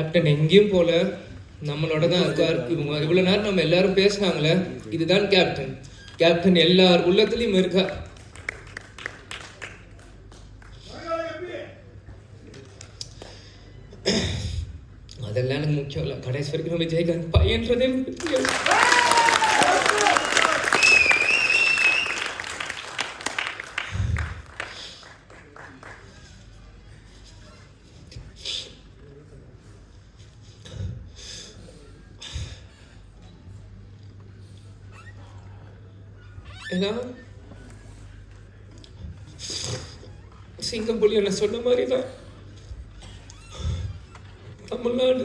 Captain எங்கேயும் போல நம்மளோட தான் இருக்கார். இவங்க இவ்வளோ நேரம் நம்ம எல்லாரும் பேசுனாங்களே, இதுதான் கேப்டன். கேப்டன் எல்லார் உள்ளத்துலையும் இருக்கா. அதெல்லாம் எனக்கு முக்கியம் இல்லை. கடைசி வரைக்கும் நம்ம விஜயகாந்த் பையன்றதே முக்கியம். ஏன்னா சிங்கம்புலி என்ன சொன்ன மாதிரி தான் தமிழ்நாடு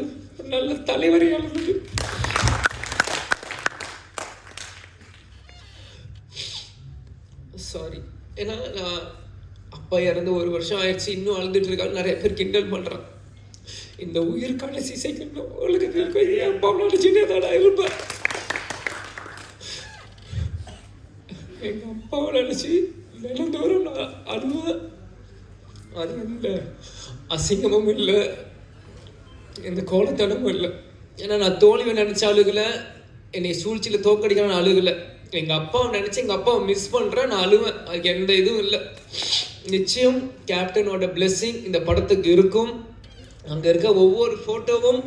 நல்ல தலைவரை இழந்தது. சாரி. ஏன்னா நான் அப்பா இறந்து 1 வருஷம் ஆயிடுச்சு, இன்னும் அழுதுட்டு இருக்காங்க. நிறைய பேர் கிண்டல் பண்றான். இந்த உயிர்கால சிசைக்கணும் உலகத்தில் என் அப்பாவோட சின்னதாடா இருப்பேன். எங்க அப்பாவை நினைச்சு நிலந்தோறும் நான் அழுவேன். அது எந்த அசிங்கமும் இல்லை, எந்த கோலத்தனமும் இல்லை. ஏன்னா நான் தோல்வியை நினைச்ச அழுகலை, என்னை சூழ்ச்சியில் தோக்கடிக்க நான் அழுகலை. எங்கள் அப்பாவை நினச்சி எங்கள் அப்பாவை மிஸ் பண்ணுறேன், நான் அழுவேன். அதுக்கு எந்த இதுவும் இல்லை. நிச்சயம் கேப்டனோட பிளெஸ்ஸிங் இந்த படத்துக்கு இருக்கும். அங்கே இருக்க ஒவ்வொரு ஃபோட்டோவும்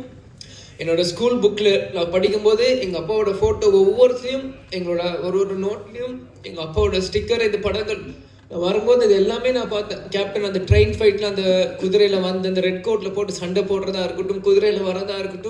என்னோட ஸ்கூல் புக்கில் நான் படிக்கும்போது எங்கள் அப்பாவோட ஃபோட்டோ ஒவ்வொருத்தையும் எங்களோட ஒரு நோட்லேயும் எங்கள் அப்பாவோட ஸ்டிக்கர், இந்த படங்கள் நான் வரும்போது இது எல்லாமே நான் பார்த்தேன். கேப்டன் அந்த ட்ரெயின் ஃபைட்டில் அந்த குதிரையில் வந்து அந்த ரெட் கோட்டில் போட்டு சண்டை போடுறதா இருக்கட்டும், குதிரையில் வரதா இருக்கட்டும்,